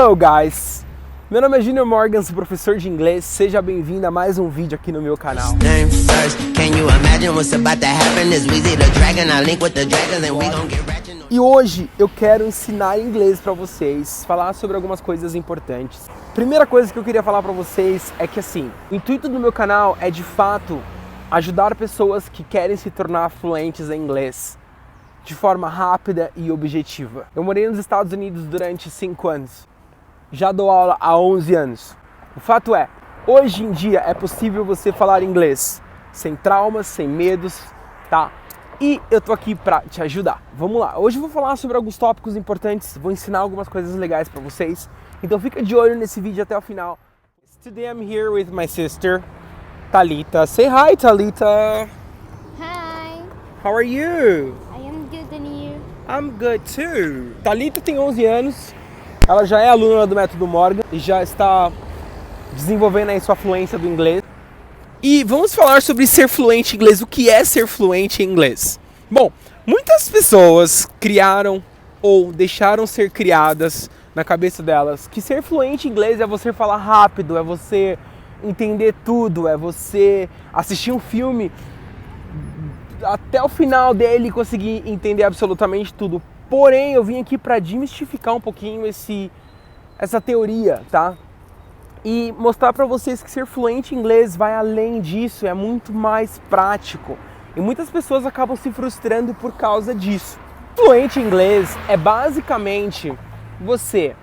Hello guys! Meu nome é Junior Morgan, sou professor de inglês. Seja bem-vindo a mais um vídeo aqui no meu canal. E hoje eu quero ensinar inglês para vocês, falar sobre algumas coisas importantes. Primeira coisa que eu queria falar para vocês é que assim, o intuito do meu canal é de fato ajudar pessoas que querem se tornar fluentes em inglês de forma rápida e objetiva. Eu morei nos Estados Unidos durante 5 anos. Já dou aula há 11 anos. O fato é, hoje em dia é possível você falar inglês sem traumas, sem medos, tá? E eu tô aqui pra te ajudar. Vamos lá. Hoje eu vou falar sobre alguns tópicos importantes, vou ensinar algumas coisas legais pra vocês. Então fica de olho nesse vídeo até o final. Today I'm here with my sister, Thalita. Say hi, Thalita. Hi. How are you? I am good, and you? I'm good too. Thalita tem 11 anos. Ela já é aluna do Método Morgan e já está desenvolvendo aí sua fluência do inglês. E vamos falar sobre ser fluente em inglês. O que é ser fluente em inglês? Bom, muitas pessoas criaram ou deixaram ser criadas na cabeça delas que ser fluente em inglês é você falar rápido, é você entender tudo, é você assistir um filme até o final dele e conseguir entender absolutamente tudo. Porém, eu vim aqui para desmistificar um pouquinho essa teoria, tá? E mostrar para vocês que ser fluente em inglês vai além disso, é muito mais prático. E muitas pessoas acabam se frustrando por causa disso. Fluente em inglês é basicamente você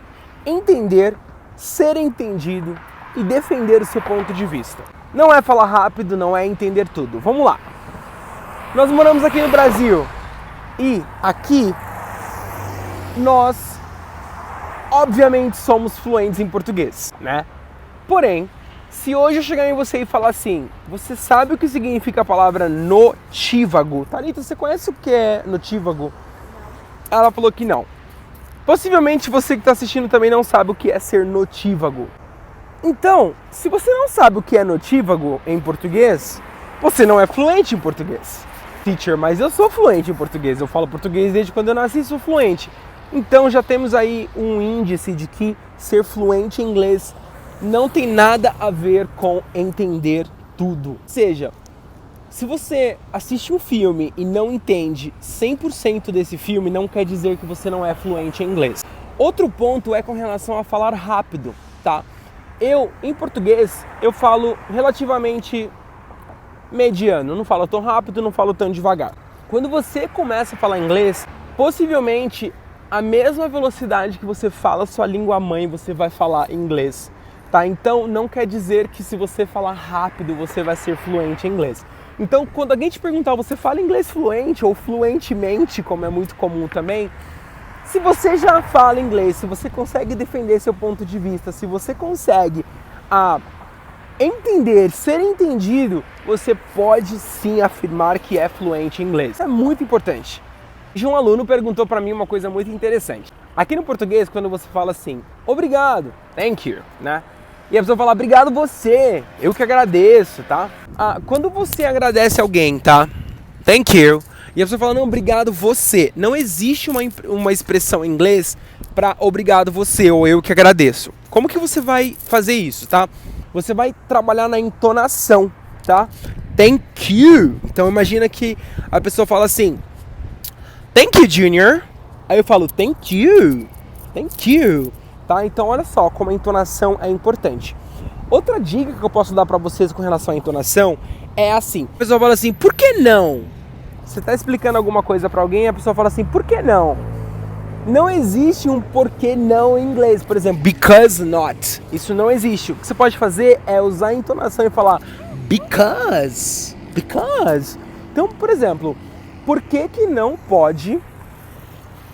entender, ser entendido e defender o seu ponto de vista. Não é falar rápido, não é entender tudo. Vamos lá. Nós moramos aqui no Brasil e aqui nós, obviamente, somos fluentes em português, né? Porém, se hoje eu chegar em você e falar assim, você sabe o que significa a palavra notívago? Thalita, você conhece o que é notívago? Ela falou que não. Possivelmente você que está assistindo também não sabe o que é ser notívago. Então, se você não sabe o que é notívago em português, você não é fluente em português. Teacher, mas eu sou fluente em português, eu falo português desde quando eu nasci e sou fluente. Então já temos aí um índice de que ser fluente em inglês não tem nada a ver com entender tudo. Ou seja, se você assiste um filme e não entende 100% desse filme, não quer dizer que você não é fluente em inglês. Outro ponto é com relação a falar rápido, tá? Eu, em português, eu falo relativamente mediano, não falo tão rápido, não falo tão devagar. Quando você começa a falar inglês, possivelmente a mesma velocidade que você fala sua língua mãe, você vai falar inglês, tá? Então não quer dizer que se você falar rápido, você vai ser fluente em inglês. Então quando alguém te perguntar, você fala inglês fluente ou fluentemente, como é muito comum também, se você já fala inglês, se você consegue defender seu ponto de vista, se você consegue entender, ser entendido, você pode sim afirmar que é fluente em inglês. Isso é muito importante. Um aluno perguntou para mim uma coisa muito interessante. Aqui no português, quando você fala assim, obrigado, thank you, né? E a pessoa fala, obrigado você, eu que agradeço, tá? Quando você agradece alguém, tá? Thank you. E a pessoa fala, não, obrigado você. Não existe uma expressão em inglês para obrigado você ou eu que agradeço. Como que você vai fazer isso, tá? Você vai trabalhar na entonação, tá? Thank you. Então imagina que a pessoa fala assim, thank you, Junior. Aí eu falo, thank you. Thank you. Tá? Então olha só como a entonação é importante. Outra dica que eu posso dar pra vocês com relação à entonação é assim. A pessoa fala assim, por que não? Você tá explicando alguma coisa pra alguém e a pessoa fala assim, por que não? Não existe um porquê não em inglês. Por exemplo, because not. Isso não existe. O que você pode fazer é usar a entonação e falar because. Because. Então, por exemplo, por que que não pode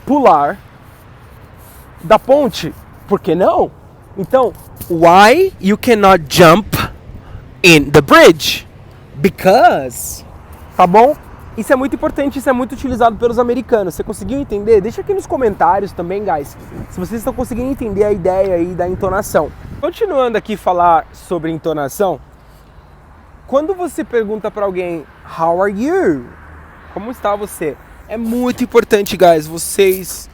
pular da ponte? Por que não? Então, why you cannot jump in the bridge? Because. Tá bom? Isso é muito importante, isso é muito utilizado pelos americanos. Você conseguiu entender? Deixa aqui nos comentários também, guys, se vocês estão conseguindo entender a ideia aí da entonação. Continuando aqui falar sobre entonação, quando você pergunta para alguém, how are you? Como está você? É muito importante, guys, vocês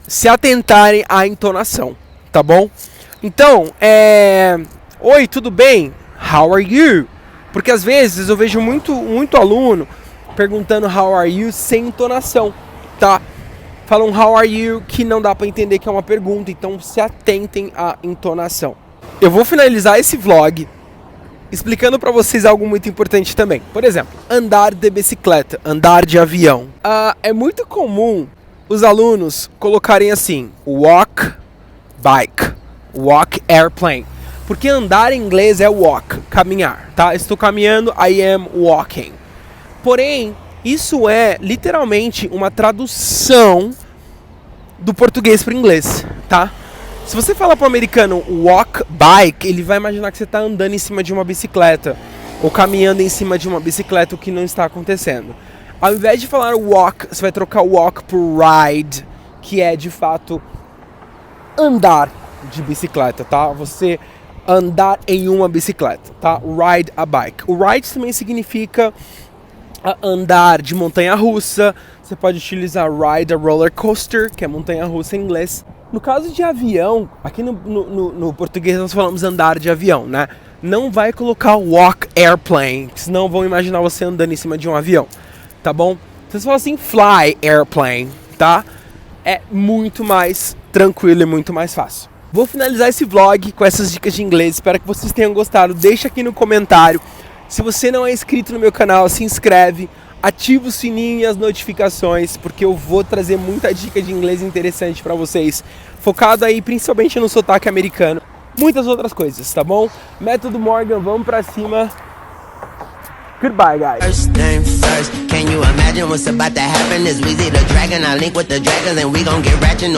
se atentarem à entonação, tá bom? Então, oi, tudo bem? How are you? Porque às vezes eu vejo muito aluno perguntando how are you sem entonação, tá? Falam how are you que não dá pra entender que é uma pergunta, então se atentem à entonação. Eu vou finalizar esse vlog explicando pra vocês algo muito importante também. Por exemplo, andar de bicicleta, andar de avião. É muito comum os alunos colocarem assim, walk bike, walk airplane. Porque andar em inglês é walk, caminhar, tá? Estou caminhando, I am walking. Porém, isso é literalmente uma tradução do português para o inglês, tá? Se você falar para o americano walk bike, ele vai imaginar que você está andando em cima de uma bicicleta ou caminhando em cima de uma bicicleta, o que não está acontecendo. Ao invés de falar walk, você vai trocar walk por ride, que é de fato andar de bicicleta, tá? Você andar em uma bicicleta, tá? Ride a bike. O ride também significa andar de montanha-russa. Você pode utilizar ride a roller coaster, que é montanha-russa em inglês. No caso de avião, aqui no português nós falamos andar de avião, né? Não vai colocar walk airplane, senão vão imaginar você andando em cima de um avião, tá bom? Então você fala assim, fly airplane, tá? É muito mais tranquilo e muito mais fácil. Vou finalizar esse vlog com essas dicas de inglês, espero que vocês tenham gostado. Deixa aqui no comentário. Se você não é inscrito no meu canal, se inscreve, ativa o sininho e as notificações, porque eu vou trazer muita dica de inglês interessante pra vocês, focado aí principalmente no sotaque americano, muitas outras coisas, tá bom? Método Morgan, vamos pra cima. Goodbye, guys. First thing first, can you imagine what's about to happen? Is Weezy the dragon? I link with the dragons and we gon' get ratchet.